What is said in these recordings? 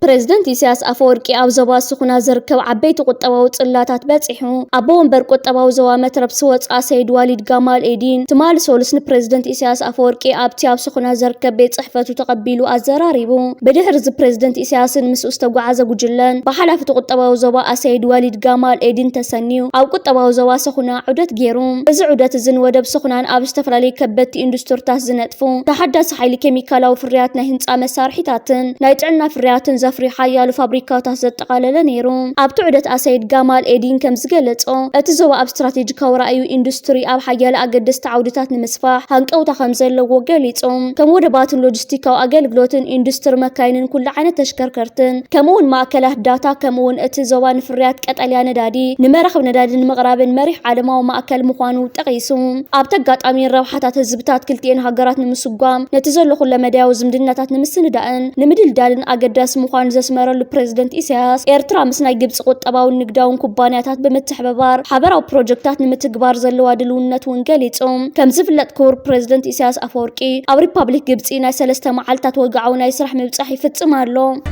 بريزيدنت إسياس أفورقي أب زوا سخنا زركب عبيت قطباو صلاتات بصحو أبو ومبر قطباو زوا مترب سوص سيد والد جمال إيدين تمال سولسن بريزيدنت إسياس أفورقي أب تياب سخنا زركب بيت صحفته تقبلوا الزراريبو بدحرز بريزيدنت إسياس مس استغعز جلن بحلفة قطباو زوا سيد والد جمال إيدين تسنيو أو قطباو زوا سخنا عدت جيروم إذ عدت زن ودب سخنان أب استفرالي كبت إندستورتاس زنتفو تحدث حيلي كيميكالاو فرياتنا هنص مسارحيتاتن نايتعلنا فرياتن زفري حيالو فابريكاتات زتقالل نيرو أب تعدت أسيد جمال إيدين كم زقلتو أتزوا أب استراتيجيكاو رأيو إندستري أب حيال أقدس تعودتات نمسفاح هنكو تخمزل لو قليتو كمو دبات اللوجستيكاو أقلقلوتن إندستر مكاينن كل عنا تشكركرتن كمون ماكله داتا كمون أتزوا نفريات كتاليا ندادي نمرخ ندادي مغرابن مريح عالماو ماكل مخوانو تقيسو أب تقات أمين روحاتات الزبطات كلتين هاقرات نمسقام نتزلو كل مداو زمدناتات نمسندقن نمدل دالن أقداس مخوان زسمر البريزيدنت إسياس إيرترا مسنا يجبس قطباو النقداون كوبانياتات بمتحببار حبراو بروجكتات نمتقبار زلوا دلونات ونقليتهم كم زفلت كور بريزيدنت إسياس أفورقي أو ريبابليك جبسي ناي سلسته معالتات وقعونا يسرح مبصحي فتسمارلو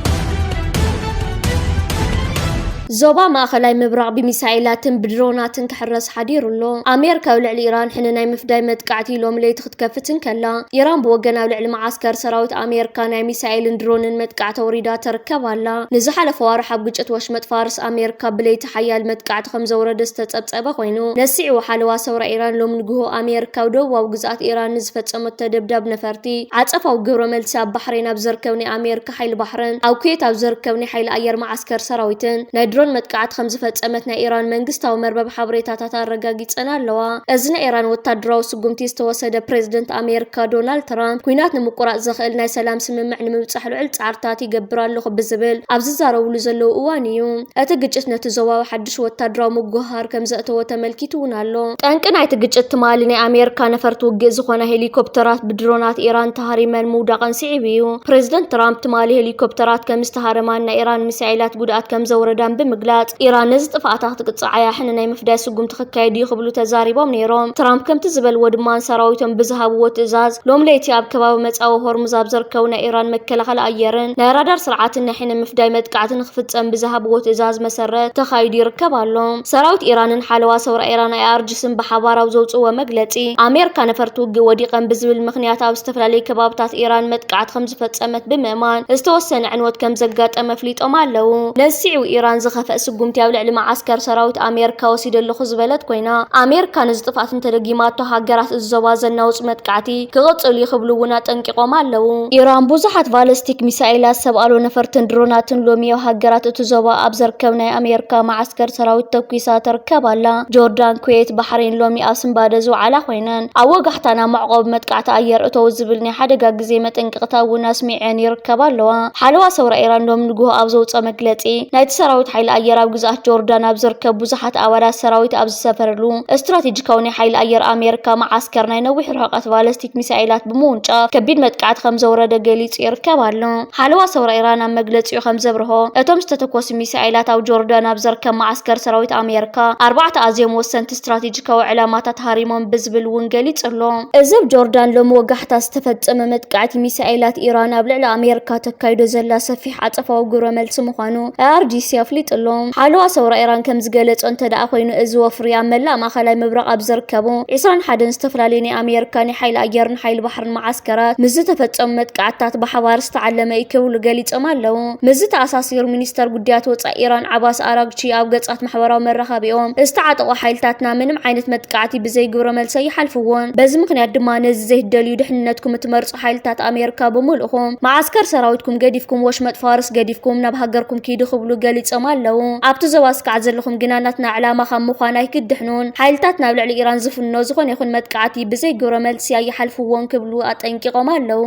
زوبا ماخلاي مبرق بميسايلات بدرونات كحرس حديرلو امريكا ولعل ايران حنناي مفداي متقعتي لوم لي تختكفتن كلا ايران بوغنا ولعل معسكر سراوت امريكا ناي ميسايل درون متقعت وريدا تركبالا نزحل فوارح بقچت وشمت فارس امريكا بليت حيال متقعت خمزه ورد استتصبه خوينو نسيع وحلوا ثوره ايران لوم نغو امريكا ودو غزات ايران نزفصمت تدبدب نفرتي عصفاو غبر ملسا بحرين ابزركوني امريكا حيل بحرن او كيت ابزركوني حيل اير معسكر سراويتن درون متقعت خمس فصمتنا ايران منغستاو مربب حبريتاتات رغاغيصنا لوا ازنا ايران وتادراو سغمتي استوسد بريزيدنت امريكا دونالد ترامب كوينات نمقراء زخل ناي سلام سممع نمبصح لعل صعرتات يغبرالو بزبل ابز زارو زلو اوانيو اتغچت نتزوا حدش وتادراو مغهار كمزاتو تملكيتونالو طنقنا يتغچت مالني امريكا نفرت وغ زخونه هليكوبترات بدرونات ايران تهريمن مودقن سيبيو بريزيدنت ترامب تمالي هليكوبترات كمستهرمان ايران مسايلات غدات كمزوردان بمغلاط ايران نز طفاتات تقصعيا حنناي مفداي سغم تخكايدي يخبلو تزاريبوم نيروم ترامب كم تزبل ودمان سراويتهم بزهابو تزاز لوم ليتي اب كباب مصاو هرمز ابزركونا ايران مكلخل ايرن لا رادار سرعاتنا حين مفداي متقعت نخفصم بزهابو تزاز مسرت تخايدي يركبالو سراوت ايرانن حلوا ثوره ايران ارجسن بحباراو زوصو مغلطي امريكا نفرتو وديقن بزبل مخنيات اب استفلالي كبابتات ايران متقعت خمس فصمت بممان استوسن عنوت كم زغاطم فليطوم علو نسيعو ايران زخفق سغمتي ኣብ ልዕሊ ማዓስከር ሰራዊት ኣሜሪካ ወሲደልኹ ዝበለት ኮይና ኣሜሪካ ንዝጥፋት እንተደጊማቶ ሃገራት እዘባ ዘናውጽ መጥቃዕቲ ክቕጽሉ ይኽብሉ ውና ጠንቂቆም ኣለዉ ኢራን ብዙሓት ባሊስቲክ ሚሳኤላት ሰብኣሎ ነፈርትን ድሮናትን ሎሚ ኣብ ሃገራት እትዘባ ኣብ ዘርከብ ናይ ኣሜሪካ ማዓስከር ሰራዊት ተኩሳ ተርከብ ኣላ ጆርዳን ኩዌት ባሕሬን ሎሚ ኣብ ስምባደ ዝውዓላ ኮይነን ኣብ ወጋሕታና ማዕቆብ መጥቃዕቲ ኣየር እተው ዝብል ናይ ሓደጋ ግዜ መጠንቅቕታ ውና ስሚዐን ይርከባ ኣለዋ ሓለዋ ሰውራ ኢራን ሎም ንጉሆ ኣብ ዘውፀ መግለጺ ናይቲ ሰራዊት ሓይሊ ኣየር ኣብ ግዛት ጆርዳን ኣብ ዝርከብ ብዙሓት ኣባላት ሰራዊት ኣብ ዝሰፈረሉ ስትራቴጂካዊ ናይ ሓይሊ ኣየር ኣሜሪካ ማዓስከር ናይ ነዊሕ ርሕቀት ባሊስቲክ ሚሳኤላት ብምውንጫፍ ከቢድ መጥቃዕቲ ከም ዘውረደ ገሊጹ ይርከብ ኣሎ ሓለዋ ሰውራ ኢራን ኣብ መግለጺኡ ከም ዘብርሆ እቶም ዝተተኮሱ ሚሳኤላት ኣብ ጆርዳን ኣብ ዝርከብ ማዓስከር ሰራዊት ኣሜሪካ ኣርባዕተ ኣዝዮም ወሰንቲ ስትራቴጂካዊ ዕላማታት ሃሪሞም ብዝብል እውን ገሊጹ ኣሎ እዚ ኣብ ጆርዳን ሎሚ ወጋሕታ ዝተፈጸመ መጥቃዕቲ ሚሳኤላት ኢራን ኣብ ልዕሊ ኣሜሪካ ተካይዶ ዘላ ሰፊሕ ዓጸፋዊ ግብረ መልሲ ምዃኑ አርዲሲ ኣፍሊጡ ኣሎ ሓለዋ ሰውራ ኢራን ከም ዝገለጸ እንተዳ ኮይኑ እዚ ወፍሪ ኣብ መላእ ማእከላይ ምብራቅ ኣብ ዝርከቡ 21 ዝተፈላለዩ ናይ ኣሜሪካ ናይ ሓይሊ ኣየርን ሓይሊ ባሕርን ማዓስከራት ምስ ዝተፈጸሙ መጥቃዕትታት ብሓባር ዝተዓለመ ይክብሉ ገሊጾም ኣለዉ ምስ ተኣሳሲሩ ሚኒስተር ጉዳያት ወጻኢ ኢራን ዓባስ ኣራግቺ ኣብ ገጻት ማሕበራዊ መራኸቢኦም ዝተዓጠቑ ሓይልታትና ምንም ዓይነት መጥቃዕቲ ብዘይ ግብረ መልሲ ይሓልፍዎን በዚ ምክንያት ድማ ነዚ ዘይደልዩ ድሕንነትኩም እትመርጹ ሓይልታት ኣሜሪካ ብምልኡኹም ማዓስከር ሰራዊትኩም ገዲፍኩም ወሽመጥ ፋርስ ገዲፍኩም ናብ ሃገርኩም ኪዱ ክብሉ ገሊጾም ኣለዉ ኣብቲ ዘዋስካዕ ዘለኹም ግናናትና ዕላማ ከም ምዃና ይክድሕኑን ሓይልታት ናብ ልዕሊ ኢራን ዝፍኖ ዝኾነ ይኹን መጥቃዕቲ ብዘይ ግብረ መልሲ ይሓልፍዎን ክብሉ ኣጠንቂቆም ኣለዉ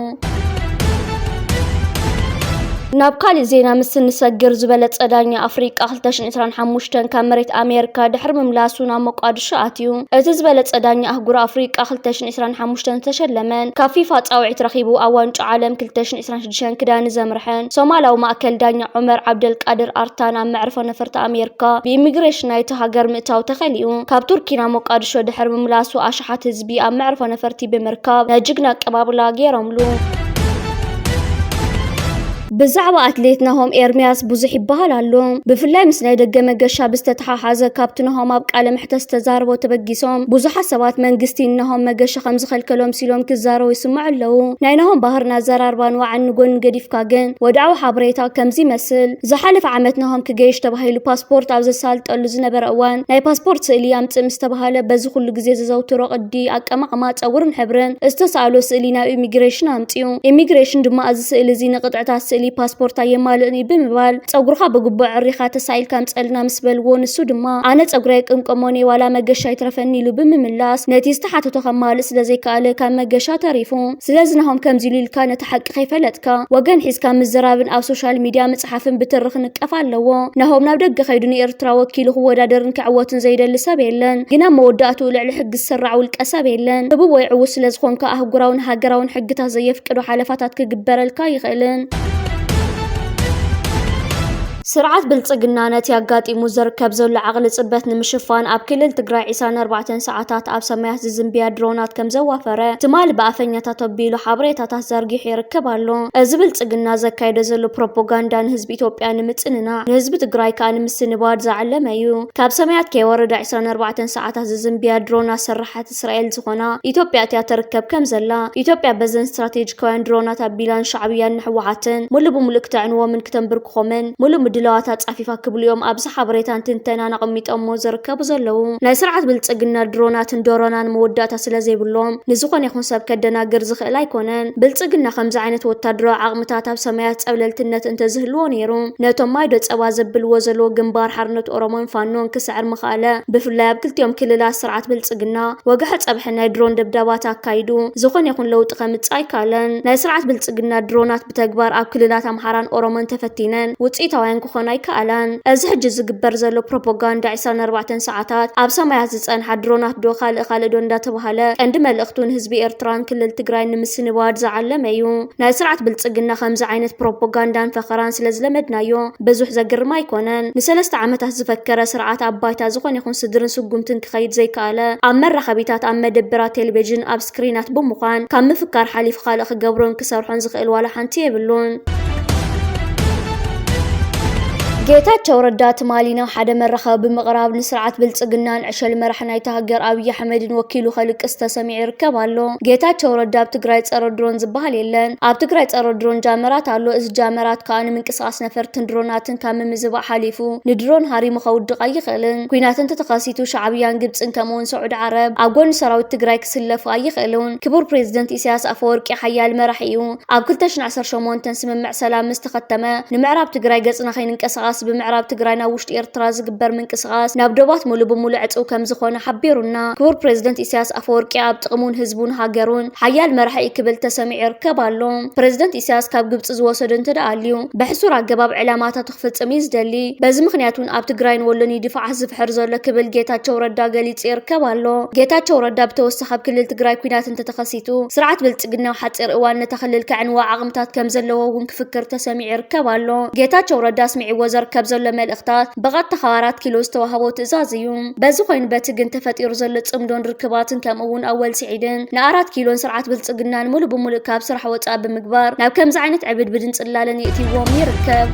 نابكالي زينا مسن نسجر زبالة صدانيا أفريقيا 2025 كان مريت أمريكا دحر مملاسونا مقادشو آتيو اتزبالة صدانيا أهجر أفريقيا 2025 تشلمن كافيفات أو عترخيبو أوانج عالم 2026 كدان زمرحن سومالا ومأكل دانيا عمر عبد القادر أرتانا معرفة نفرت أمريكا بإميغريشن نايت هاجر مئتاو تخليو كاب تركينا مقادشو دحر مملاسو أشحات هزبي أم معرفة نفرتي بمركاب نجقنا كباب لاغيرملو ብዛዕባ ኣትሌትናሆም ኤርሚያስ ብዙሕ ይበሃል ኣሎ ብፍላይ ምስ ናይ ደገ መገሻ ብዝተተሓሓዘ ካብቲ ናሆም ኣብ ቃለ መሕተት ዝተዛረቦ ተበጊሶም ብዙሓት ሰባት መንግስቲ ናሆም መገሻ ከም ዝኸልከሎም ሲሎም ክዛረቡ ይስምዑ ኣለዉ ናይ ናሆም ባህርና ዘራርባን ዋዕን ጎን ገዲፍካ ግን ወድዓዊ ሓበሬታ ከምዚ ይመስል ዝሓለፈ ዓመት ናሆም ክገይሽ ተባሂሉ ፓስፖርት ኣብ ዘሳልጠሉ ዝነበረ እዋን ናይ ፓስፖርት ስእሊ ኣምፅእ ምስ ተባሃለ በዚ ኩሉ ግዜ ዝዘውትሮ ቅዲ ኣቀማቕማ ፀጉርን ሕብርን ዝተሳእሎ ስእሊ ናብ ኢሚግሬሽን ኣምፅኡ ኢሚግሬሽን ድማ እዚ ስእሊ እዚ ንቅጥዕታት ስእሊ ፓስፖርት ኣየማልእኒ ብምባል ፀጉርካ ብግቡእ ዕሪኻ ተሳኢልካ ምፀልና ምስ በልዎ ንሱ ድማ ኣነ ፀጉረይ ቅምቀሞኒ ዋላ መገሻ ይትረፈኒ ኢሉ ብምምላስ ነቲ ዝተሓተቶ ከማልእ ስለዘይከኣለ ካብ መገሻ ተሪፉ ስለዚ ናሆም ከምዚ ኢሉ ኢልካ ነቲ ሓቂ ከይፈለጥካ ወገን ሒዝካ ምዝራብን ኣብ ሶሻል ሚድያ መፅሓፍን ብትርኽ ንቀፍ ኣለዎ ናሆም ናብ ደገ ከይዱ ንኤርትራ ወኪሉ ክወዳደርን ክዕወትን ዘይደሊ ሰብ የለን ግና መወዳእቱ ልዕሊ ሕጊ ዝስራዕ ውልቀ ሰብ የለን ህቡብ ወይ ዕውት ስለዝኾንካ ኣህጉራውን ሃገራውን ሕግታት ዘየፍቅዱ ሓለፋታት ክግበረልካ ይኽእልን ስርዓት ብልጽግና ነቲ ኣጋጢሙ ዝርከብ ዘሎ ዓቕሊ ጽበት ንምሽፋን ኣብ ክልል ትግራይ 24 ሰዓታት ኣብ ሰማያት ዝዝንብያ ድሮናት ከም ዘዋፈረ ትማል ብኣፈኛታት ኣቢሉ ሓበሬታታት ዘርጊሑ ይርከብ ኣሎ እዚ ብልጽግና ዘካየደ ዘሎ ፕሮፓጋንዳ ንህዝቢ ኢትዮጵያ ንምጽንናዕ ንህዝቢ ትግራይ ከዓ ንምስንባድ ዝዓለመ እዩ ካብ ሰማያት ከይወረዳ 24 ሰዓታት ዝዝንብያ ድሮናት ስራሓት እስራኤል ዝኾና ኢትዮጵያ እያ ትርከብ ከም ዘላ ኢትዮጵያ በዘን ስትራቴጂካውያን ድሮናት ኣቢላን ሻዕብያን ንሕወሓትን ሙሉእ ብሙሉእ ክትዕንዎምን ክትንብርክኾምን ሙሉእ ድላዋታት ጻፊፋ ክብልዮም ኣብዚ ሓበሬታን ትንተናን ኣቐሚጦሞ ዝርከቡ ዘለዉ ናይ ስርዓት ብልጽግና ድሮናትን ዶሮናን መወዳእታ ስለዘይብሎም ንዝኾነ ይኹን ሰብ ከደናግር ዝኽእል ኣይኮነን ብልጽግና ከምዚ ዓይነት ወታደራዊ ዓቕምታት ኣብ ሰማያት ፀብለልትነት እንተዝህልዎ ነይሩ ነቶም ማይዶ ፀባ ዘብልዎ ዘለዎ ግንባር ሓርነት ኦሮሞን ፋኖን ክስዕር ምኽኣለ ብፍላይ ኣብ ክልቲኦም ክልላት ስርዓት ብልጽግና ወግሐ ፀብሒ ናይ ድሮን ድብደባት ኣካይዱ ዝኾነ ይኹን ለውጢ ከምፅእ ኣይከኣለን ናይ ስርዓት ብልጽግና ድሮናት ብተግባር ኣብ ክልላት ኣምሓራን ኦሮሞን ተፈቲነን ውፅኢታውያን ክኾን ኣይከኣላን እዚ ሕጂ ዝግበር ዘሎ ፕሮፓጋንዳ 24 ሰዓታት ኣብ ሰማያት ዝፀንሓ ድሮናት ዶ ካልእ ዶ እንዳተባሃለ ቀንዲ መልእኽቱ ንህዝቢ ኤርትራን ክልል ትግራይ ንምስንባድ ዝዓለመ እዩ ናይ ስርዓት ብልጽግና ከምዚ ዓይነት ፕሮፓጋንዳን ፈኸራን ስለዝለመድናዮ ብዙሕ ዘግርም ኣይኮነን ንሰለስተ ዓመታት ዝፈከረ ስርዓት ኣብ ባይታ ዝኾነ ይኹን ስድርን ስጉምትን ክኸይድ ዘይከኣለ ኣብ መራኸቢታት ኣብ መደበራት ቴሌቪዥን ኣብ ስክሪናት ብምዃን ካብ ምፍካር ሓሊፍ ካልእ ክገብሮን ክሰርሖን ዝኽእል ዋላ ሓንቲ የብሉን ጌታቸው ረዳ ትማሊና ሓደ መራኸቢ ብምቕራብ ንስርዓት ብልጽግናን ዕሸል መራሒ ናይቲ ሃገር ኣብይ ኣሕመድን ወኪሉ ኸልቅስ ተሰሚዑ ይርከብ ኣሎ ጌታቸው ረዳ ኣብ ትግራይ ፀረ ድሮን ዝበሃል የለን ኣብ ትግራይ ፀረ ድሮን ጃመራት ኣሎ እዚ ጃመራት ከዓ ንምንቅስቓስ ነፈርትን ድሮናትን ካብ ምምዝባእ ሓሊፉ ንድሮን ሃሪሙ ከውድቕ ኣይኽእልን ኩናትን ተተኻሲቱ ሻዕብያን ግብፅን ከምኡውን ሰዑድ ዓረብ ኣብ ጎኒ ሰራዊት ትግራይ ክስለፉ ኣይኽእሉን ክቡር ፕሬዚደንት ኢሳያስ ኣፈወርቂ ሓያል መራሒ እዩ ኣብ 2018 ስምምዕ ሰላም ምስ ተኸተመ ንምዕራብ ትግራይ ገጽና ከይንንቀሳቐስ ብምዕራብ ትግራይና ውሽጢ ኤርትራ ዝግበር ምንቅስቓስ ናብ ዶባት ሙሉእ ብሙሉእ ዕፅው ከም ዝኾነ ሓቢሩና ክቡር ፕሬዚደንት ኢሳያስ ኣፈወርቂ ኣብ ጥቕሙን ህዝቡን ሃገሩን ሓያል መራሒ ክብል ተሰሚዑ ይርከብ ኣሎ ፕሬዚደንት ኢሳያስ ካብ ግብፂ ዝወሰዶ እንተደኣልዩ ብሕሱር ኣገባብ ዕላማታት ክፍፅም እዩ ዝደሊ በዚ ምክንያት እውን ኣብ ትግራይን ወሎን ይድፋዕ ዝፍሕር ዘሎ ክብል ጌታቸው ረዳ ገሊጹ ይርከብ ኣሎ ጌታቸው ረዳ ብተወሳኺ ኣብ ክልል ትግራይ ኩናት እንተተኸሲቱ ስርዓት ብልጽግና ሓፂር እዋን ነታ ክልል ከዕንዋ ዓቕምታት ከም ዘለዎ እውን ክፍክር ተሰሚዑ ይርከብ ኣሎ ጌታቸው ረዳ ስሚዕዎ ካብ ዘሎ መልእኽታት በቐጥታ ኻባራት ኪሎ ዝተዋህቦ ትእዛዝ እዩ በዚ ኮይኑ በቲ ግን ተፈጢሩ ዘሎ ጽምዶን ርክባትን ከምኡውን ኣወል ስዒድን ን4 ኪሎን ስርዓት ብልጽግናን ሙሉእ ብሙሉእ ካብ ስራሕ ወፃእ ብምግባር ናብ ከምዚ ዓይነት ዕብድብድን ጽላለን የእትይዎም ይርከብ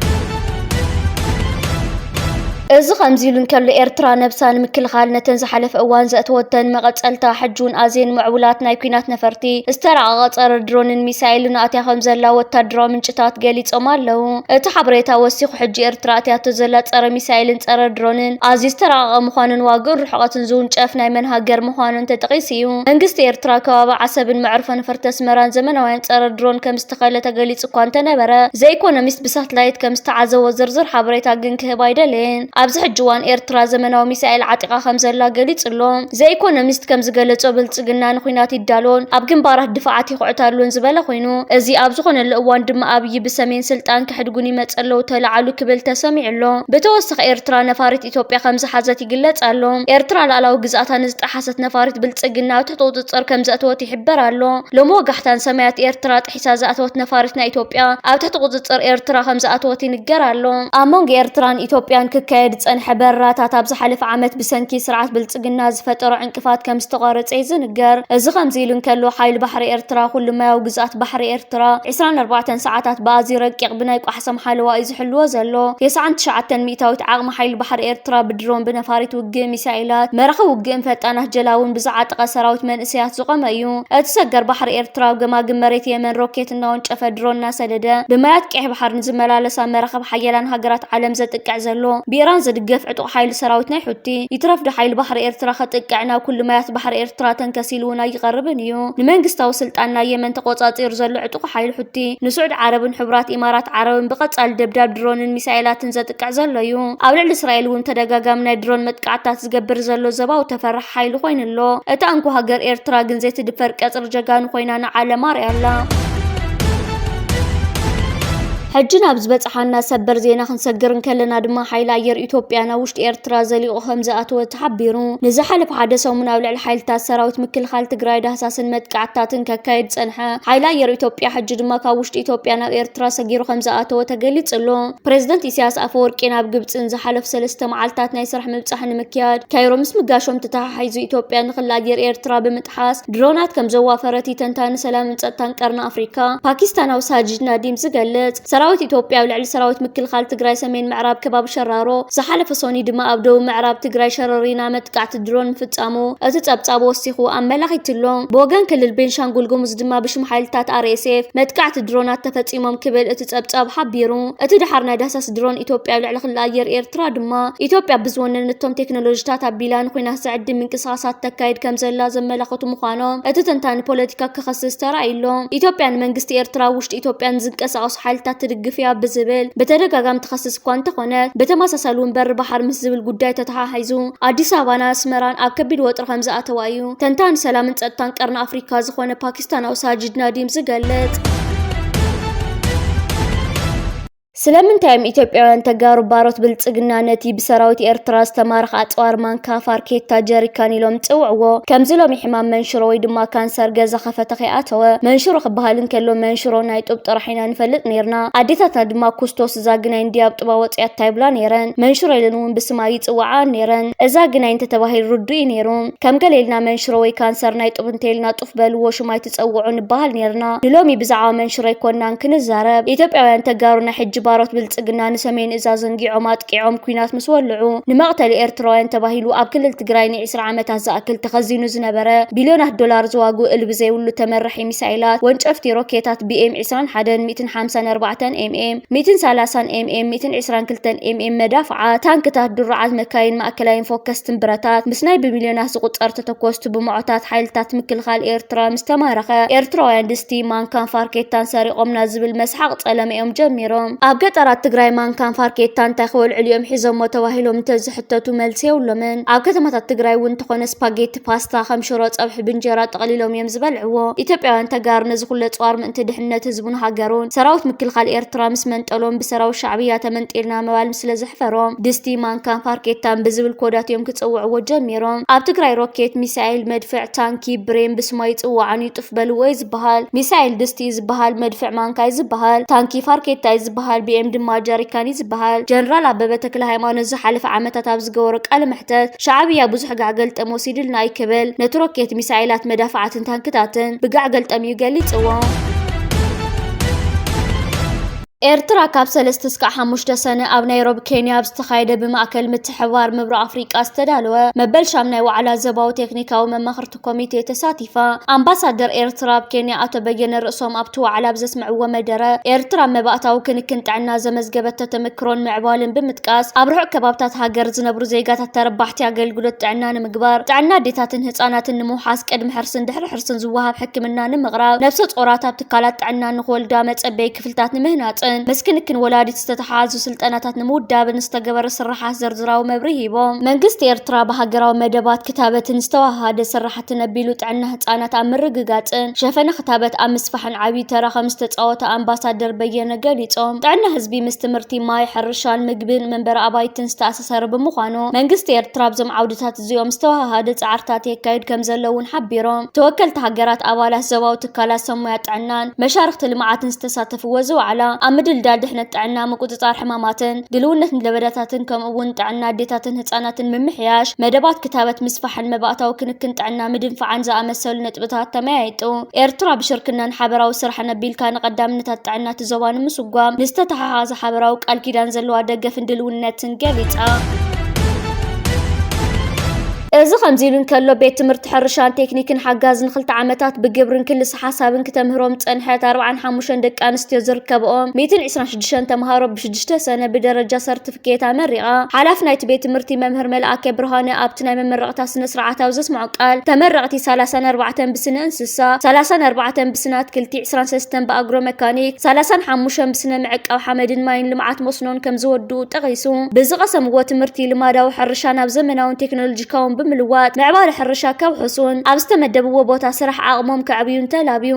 እዚ ከምዚ ኢሉ እንከሎ ኤርትራ ነብሳ ንምክልኻል ነተን ዝሓለፈ እዋን ዘእተወተን መቐፀልታ ሕጁን ኣዝየን ምዕቡላት ናይ ኩናት ነፈርቲ ዝተራቐቐ ፀረ ድሮንን ሚሳኤልን ኣትያ ከም ዘላ ወታደራዊ ምንጭታት ገሊፆም ኣለዉ እቲ ሓበሬታ ወሲኹ ሕጂ ኤርትራ ኣትያቶ ዘላ ፀረ ሚሳኤልን ፀረ ድሮንን ኣዝዩ ዝተራቐቐ ምዃኑን ዋግኡን ርሕቐትን ዝውንጨፍ ናይ መን ሃገር ምዃኑን ተጠቒሱ እዩ መንግስቲ ኤርትራ ከባቢ ዓሰብን መዕርፎ ነፈርቲ ኣስመራን ዘመናውያን ፀረ ድሮን ከም ዝተኸለ ተገሊጹ እኳ እንተነበረ ዘኢኮኖሚስት ብሳተላይት ከም ዝተዓዘቦ ዝርዝር ሓበሬታ ግን ክህብ ኣይደለየን ኣብዚ ሕጂ እዋን ኤርትራ ዘመናዊ ሚሳኤል ዓጢቓ ከም ዘላ ገሊጹሎ ዘኢኮኖሚስት ከም ዝገለጾ ብልጽግና ንኹናት ይዳሎን ኣብ ግንባራት ድፍዓት ይኹዕታሉን ዝበለ ኮይኑ እዚ ኣብ ዝኾነሉ እዋን ድማ ኣብይ ብሰሜን ስልጣን ክሕድጉን ይመጽ ኣለዉ ተላዓሉ ክብል ተሰሚዑሎ ብተወሳኺ ኤርትራ ነፋሪት ኢትዮጵያ ከም ዝሓዘት ይግለጽ ኣሎ ኤርትራ ላዕላዊ ግዝኣታ ንዝጠሓሰት ነፋሪት ብልጽግና ኣብ ትሕቲ ቁፅፅር ከም ዘእተወት ይሕበር ኣሎ ሎሚ ወጋሕታን ሰማያት ኤርትራ ጥሒሳ ዝኣተወት ነፋሪት ናይ ኢትዮጵያ ኣብ ትሕቲ ቁፅፅር ኤርትራ ከም ዝኣተወት ይንገር ኣሎ ኣብ መንጎ ኤርትራን ኢትዮጵያን ክካየድ ክካየድ ጸንሐ በራታት ኣብ ዝሓለፈ ዓመት ብሰንኪ ስርዓት ብልጽግና ዝፈጠሮ ዕንቅፋት ከም ዝተቋረጸ ይዝንገር። እዚ ከምዚ ኢሉ እንከሎ ሓይሊ ባሕሪ ኤርትራ ኩሉ ማያዊ ግዛት ባሕሪ ኤርትራ 24 ሰዓታት ብኣዝዩ ረቂቕ ብናይ ቋሕሰም ሓለዋ እዩ ዝሕልዎ ዘሎ። 99 ሚእታዊት ዓቕሚ ሓይሊ ባሕሪ ኤርትራ ብድሮን ብነፋሪት ውግእ ሚሳኤላት መራኸቢ ውግእን ፈጣናት ጀላውን ብዝዓጠቐ ሰራዊት መንእስያት ዝቆመ እዩ። እቲ ሰገር ባሕሪ ኤርትራ ገማግም መሬት የመን ሮኬት እናወንጨፈ ድሮን እናሰደደ ብማያት ቀይሕ ባሕር ንዝመላለሳ መራኸቢ ሓያላን ሃገራት ዓለም ዘጥቅዕ ዘሎ ብኢራን ዝድገፍ ዕጡቕ ሓይሊ ሰራዊት ናይ ሑቲ ይትረፍዲ ሓይሊ ባሕሪ ኤርትራ ከጥቅዕ ናብ ኩሉ ማያት ባሕሪ ኤርትራ ተንከሲሉ እውን ይቐርብን እዩ። ንመንግስታዊ ስልጣን ናይ የመን ተቆጻጺሩ ዘሎ ዕጡቕ ሓይሊ ሑቲ ንስዑድ ዓረብን ሕቡራት ኢማራት ዓረብን ብቐጻሊ ደብዳብ ድሮንን ሚሳኤላትን ዘጥቅዕ ዘሎ እዩ። ኣብ ልዕሊ እስራኤል እውን ተደጋጋሚ ናይ ድሮን መጥቃዕታት ዝገብር ዘሎ ዘባው ተፈርሕ ሓይሊ ኮይኑሎ እታ እንኳ ሃገር ኤርትራ ግን ዘይትድፈር ቀጽሪ ጀጋኑ ኮይና ንዓለም ኣርያላ። ሕጂ ናብ ዝበጽሓና ሰበር ዜና ክንሰግርን ከለና ድማ ሓይሊ ኣየር ኢትዮጵያ ናብ ውሽጢ ኤርትራ ዘሊቑ ከም ዝኣተወ ተሓቢሩ። ንዝሓለፈ ሓደ ሰሙን ኣብ ልዕሊ ሓይልታት ሰራዊት ምክልኻል ትግራይ ዳህሳስን መጥቃዕታትን ከካይድ ጸንሐ። ሓይሊ ኣየር ኢትዮጵያ ሕጂ ድማ ካብ ውሽጢ ኢትዮጵያ ናብ ኤርትራ ሰጊሩ ከም ዝኣተወ ተገሊጹሎ። ፕሬዝደንት ኢሳያስ ኣፈወርቂ ናብ ግብጽን ዝሓለፉ 3 መዓልታት ናይ ስራሕ ምብጻሕ ንምክያድ ካይሮ ምስ ምጋሾም ተተሓሒዙ ኢትዮጵያ ንኽላ ኣየር ኤርትራ ብምጥሓስ ድሮናት ከም ዘዋፈረት ተንታኒ ሰላምን ጸጥታን ቀርኒ አፍሪካ ፓኪስታናዊ ሳጂድ ናዲም ዝገልጽ። ሰራዊት ኢትዮጵያ ኣብ ልዕሊ ሰራዊት ምክልኻል ትግራይ ሰሜን ምዕራብ ከባቢ ሸራሮ ዝሓለፈ ሶኒ ድማ ኣብ ደቡብ ምዕራብ ትግራይ ሸረሪና መጥቃዕቲ ድሮን ምፍጻሙ እቲ ጸብጻብ ወሲኹ ኣመላኺትሎ። ብወገን ክልል ቤንሻንጉል ጉሙዝ ድማ ብሽም ሓይልታት RSF መጥቃዕቲ ድሮናት ተፈጺሞም ክብል እቲ ጸብጻብ ሓቢሩ። እቲ ድሓር ናይ ዳህሳስ ድሮን ኢትዮጵያ ኣብ ልዕሊ ክልል ኣየር ኤርትራ ድማ ኢትዮጵያ ብዝወነነቶም ቴክኖሎጂታት ኣቢላ ንኹናት ዝዕድም ምንቅስቓሳት ተካይድ ከም ዘላ ዘመላኽቱ ምዃኖም እቲ ተንታኒ ፖለቲካ ክኸስስ ተራእዩሎ። ኢትዮጵያ ንመንግስቲ ኤርትራ ውሽጢ ኢትዮጵያ ዝንቀሳቐሱ ሓይልታት ትድግፍያ ብዝብል በተደጋጋሚ ተኸስስ እኳ እንተኾነት በተመሳሳሊ እውን በር ባሕር ምስ ዝብል ጉዳይ ተተሓሒዙ ኣዲስ ኣበባን ኣስመራን ኣብ ከቢድ ወጥሪ ከም ዝኣተዋ እዩ ተንታኒ ሰላምን ጸጥታን ቀርኒ አፍሪካ ዝኾነ ፓኪስታናዊ ሳጂድ ናዲም ዝገልጽ። ስለምንታይም ኢትዮጵያውያን ተጋሩ ባሮት ብልጽግና ነቲ ብሰራዊት ኤርትራ ዝተማረኸ ኣጽዋር ማንካ ፋርኬታ ጀሪካን ኢሎም ጽውዕዎ ከምዚ ሎሚ ሕማም መንሽሮ ወይ ድማ ካንሰር ገዛ ኸፈተ ኸይኣተወ መንሽሮ ክበሃል እንከሎ መንሽሮ ናይ ጡብ ጥራሕ ኢና ንፈልጥ ነርና። ኣዴታትና ድማ ኩስቶስ እዛ ግናይ እንዲያብ ጡባ ወጽያት ታይብላ ነረን መንሽሮ ኢለን እውን ብስማ ይጽዋዓ ነረን። እዛ ግናይ እንተተባሂሉ ርዱእ ነይሩ ከም ገሌልና መንሽሮ ወይ ካንሰር ናይ ጡብ እንተይልና ጡፍ በልዎ ሽማይ ትጸውዑ ንበሃል ነርና። ንሎሚ ብዛዕባ መንሽሮ ይኮናን ክንዛረብ። ኢትዮጵያውያን ተጋሩ ናይ ሕጂ ባሮት ብልጽግና ንሰሜን እዛ ዘንጊዖም ኣጥቂዖም ኩናት ምስ ወልዑ ንመቕተሊ ኤርትራውያን ተባሂሉ ኣብ ክልል ትግራይ ን20 ዓመታት ዝኣክል ተኸዚኑ ዝነበረ ቢልዮናት ዶላር ዝዋጉ እልቢ ዘይብሉ ተመራሒ ሚሳኤላት ወንጨፍቲ ሮኬታት BM21 154 mm 130 mm 122 mm መዳፍዓት ታንክታት ድራዓት መካይን ማእከላይን ፎከስትን ብረታት ምስ ናይ ብሚልዮናት ዝቁጸር ተተኮስቱ ብሞዖታት ሓይልታት ምክልኻል ኤርትራ ምስ ተማረኸ ኤርትራውያን ድስቲ ማንካን ፋርኬታን ሰሪቖምና ዝብል መስሓቅ ጸለመኦም ጀሚሮም። ኣብ ገጠራት ትግራይ ማንካን ፋርኬታን እንታይ ክበልዑ እዮም ሒዞሞ ተባሂሎም እንተዝሕተቱ መልሲ የብሎምን። ኣብ ከተማታት ትግራይ እውን ተኾነ ስፓጌቲ ፓስታ ከም ሽሮ ፀብሒ ብንጀራ ጠቕሊሎም እዮም ዝበልዕዎ። ኢትዮጵያውያን ተጋሩ ነዚ ኩሉ ጸዋር ምእንቲ ድሕነት ህዝቡን ሃገሩን ሰራዊት ምክልኻል ኤርትራ ምስ መንጠሎም ብሰራዊት ሻዕብያ ተመንጢልና መባል ምስለ ዘሕፈሮም ድስቲ ማንካን ፋርኬታን ብዝብል ኮዳት እዮም ክጽውዕዎ ጀሚሮም። ኣብ ትግራይ ሮኬት ሚሳኤል መድፍዕ ታንኪ ብሬን ብስማ ይጽዋዓን ይጥፍ በልዎ ይዝበሃል። ሚሳኤል ድስቲ ይዝበሃል መድፍዕ ማንካይ ይዝበሃል ታንኪ ፋርኬታ ይዝበሃል BM ድማ ጀሪካን ይዝበሃል። ጀነራል ኣበበ ተክለ ሃይማኖት ዝሓለፈ ዓመታት ኣብ ዝገበሮ ቃለ መሕተት ሻዕብያ ብዙሕ ጋዕገል ጠሞሲድልና ይክብል ነቲ ሮኬት ሚሳኤላት መዳፍዓትን ታንክታትን ብጋዕገል ጠምዩ ገሊጽዎ። ኤርትራ ካብ 3 እስከ 5 ሰነ ኣብ ናይሮቢ ኬንያ ዝተኻየደ ብማእከል ምትሕብባር ምብራቕ ኣፍሪቃ ዝተዳለወ መበል ሻምናይ ዋዕላ ዘባዊ ቴክኒካዊ መማኽርቲ ኮሚቴ ተሳቲፋ ኣምባሳደር ኤርትራ ኣብ ኬንያ ኣቶ በየነ ርእሶም ኣብቲ ዋዕላ ብዘስምዕዎ መደረ ኤርትራ መባእታዊ ክንክን ጥዕና ዘመዝገበተ ተመክሮን ምዕባልን ብምጥቃስ ኣብ ርሑቕ ከባብታት ሃገር ዝነብሩ ዜጋታት ተረባሕቲ ኣገልግሎት ጥዕና ንምግባር ጥዕና ኣዴታትን ህፃናትን ንምውሓስ ቅድሚ ሕርስን ድሕሪ ሕርስን ዝወሃብ ሕክምና ንምቕራብ ነፍሰ ጾራት ኣብ ትካላት ጥዕና ንኽወልዳ መጸበይ ክፍልታት ንምህናጽን መስክንክን ወላዲት ዝተተሓዙ ስልጠናታት ንምውዳብን ዝተገበረ ስራሓት ዘርዝራዊ መብሪ ሂቦም መንግስቲ ኤርትራ በሃገራዊ መደባት ክታበትን ዝተዋሃደ ስራሕትን ኣቢሉ ጥዕና ህፃናት ኣብ ምርግጋጽን ሸፈነ ክታበት ኣብ ምስፋሕን ዓብይ ተራ ከም ዝተጻወተ ኣምባሳደር በየነ ገሊጾም ጥዕና ህዝቢ ምስ ትምህርቲ ማይ ሕርሻን ምግብን መንበሪ ኣባይትን ዝተኣሳሰረ ብምዃኑ መንግስቲ ኤርትራ ብዞም ዓውድታት እዚኦም ዝተዋሃደ ጻዕርታት የካይድ ከም ዘለውን ሓቢሮም ተወከልቲ ሃገራት ኣባላት ዘባዊ ትካላት ሰሙያ ጥዕናን መሻርክቲ ልምዓትን ዝተሳተፍዎ ዝዋዕላ ኣብ ምድልዳል ድሕነት ጥዕና ምቁፅጻር ሕማማትን ድልውነት ምለበዳታትን ከምኡውን ጥዕና ኣዴታትን ህፃናትን ምምሕያሽ መደባት ክታበት ምስፋሕን መባእታዊ ክንክን ጥዕና ምድንፋዓን ዝኣመሰሉ ነጥብታት ተመያይጡ ኤርትራ ብሽርክናን ሓበራዊ ስራሕ ነቢልካ ንቐዳምነታት ጥዕና ዞባ ንምስጓም ንዝተተሓሓዘ ሓበራዊ ቃል ኪዳን ዘለዋ ደገፍን ድልውነትን ገሊጻ እዚ ከምዚሉን ከሎ ቤት ትምህርቲ ሕርሻን ቴክኒክን ሓጋዝን 2 ዓመታት ብግብርን ክልስ ሓሳብን ከተምህሮም ፀንሐት 45 ደቂ ኣንስትዮ ዝርከብኦም 126 ተምሃሮ ብ6 ሰነ ብደረጃ ሰርቲፊኬት ኣመሪቓ ሓላፍ ናይቲ ቤት ትምህርቲ መምህር መልኣከ ብርሃነ ኣብቲ ናይ መመረቕታ ስነ ስርዓታዊ ዘስምዑ ቃል ተመረቕቲ 34 ብስነ እንስሳ 34 ብስነ ኣትክልቲ 23 ብኣግሮ መካኒክ 35 ብስነ ምዕቃብ ሓመድን ማይን ልምዓት መስኖን ከም ዝወድኡ ጠቒሱ ብዝቐሰምዎ ትምህርቲ ልማዳዊ ሕርሻ ናብ ዘመናውን ቴክኖሎጂካውን ብምልዋጥ ምዕባለ ሕርሻ ከውሕሱን ኣብ ዝተመደብዎ ቦታ ስራሕ ዓቕሞም ከዕብዩን ተላብዩ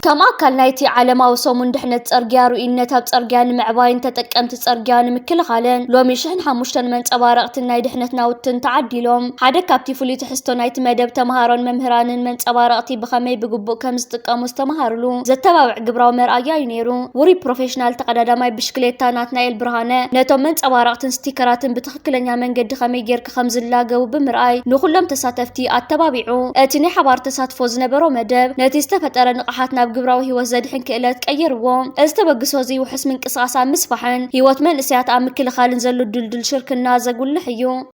كم أكل نايتي عالماو سومن دحنة ترجع رؤية تاب ترجع نمعباين تتكمت ترجع نمكل خالن لو مشهن حمشتن من تبارقت الناي دحنة ناوتن تعدي لهم حدا كابتي فولي تحستو نايت مدب تمهارون ممهران من تبارقتي بخمي بجبو كمستقام مستمهارلو زتبع جبراو مرأي ينيرو وري بروفيشنال تقدر ماي بشكليتا ناتنا البرهانة نتو من تبارقت ستيكرات بتخكلن من قد خمي جيرك خمز اللاجو وبمرأي نخلم تساتفتي التبابعو اتني حبار تساتفو زنبرو مدب نتيستفت أرى نقحاتنا جبراو هو زادحن كإلات كأيروهم استبقى زي وحس من قصاص مسفحن هي وثمان إسيات عم كل خالن زلوا دل شرك النازق واللحيو